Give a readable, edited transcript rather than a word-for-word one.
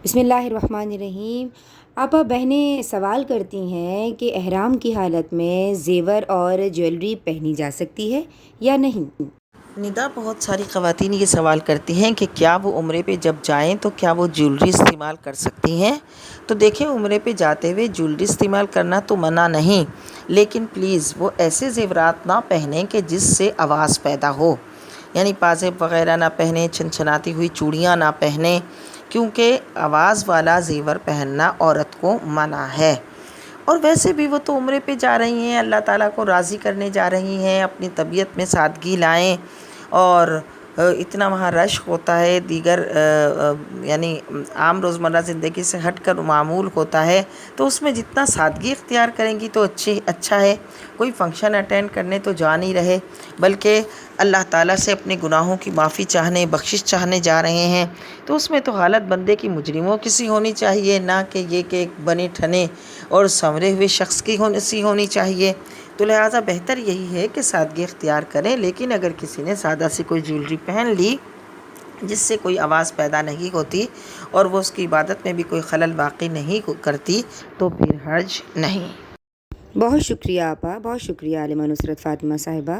بسم اللہ الرحمن الرحیم۔ آپا بہنیں سوال کرتی ہیں کہ احرام کی حالت میں زیور اور جیولری پہنی جا سکتی ہے یا نہیں؟ ندا، بہت ساری خواتین یہ سوال کرتی ہیں کہ کیا وہ عمرے پہ جب جائیں تو کیا وہ جیولری استعمال کر سکتی ہیں؟ تو دیکھیں، عمرے پہ جاتے ہوئے جیولری استعمال کرنا تو منع نہیں، لیکن پلیز وہ ایسے زیورات نہ پہنیں کہ جس سے آواز پیدا ہو، یعنی پازیب وغیرہ نہ پہنیں، چھنچھناتی ہوئی چوڑیاں نہ پہنیں، کیونکہ آواز والا زیور پہننا عورت کو منع ہے۔ اور ویسے بھی وہ تو عمرے پہ جا رہی ہیں، اللہ تعالیٰ کو راضی کرنے جا رہی ہیں، اپنی طبیعت میں سادگی لائیں، اور اتنا وہاں رش ہوتا ہے، دیگر یعنی عام روزمرہ زندگی سے ہٹ کر معمول ہوتا ہے، تو اس میں جتنا سادگی اختیار کریں گی تو اچھا ہے۔ کوئی فنکشن اٹینڈ کرنے تو جا نہیں رہے، بلکہ اللہ تعالیٰ سے اپنے گناہوں کی معافی چاہنے، بخشش چاہنے جا رہے ہیں، تو اس میں تو حالت بندے کی مجرموں کی سی ہونی چاہیے، نہ کہ یہ کہ ایک بنے ٹھنے اور سنورے ہوئے شخص کی سی ہونی چاہیے۔ تو لہٰذا بہتر یہی ہے کہ سادگی اختیار کریں، لیکن اگر کسی نے سادہ سی کوئی جیولری پہن لی جس سے کوئی آواز پیدا نہیں ہوتی اور وہ اس کی عبادت میں بھی کوئی خلل واقع نہیں کرتی، تو پھر حرج نہیں۔ بہت شکریہ آپا، بہت شکریہ عالمہ نصرت فاطمہ صاحبہ۔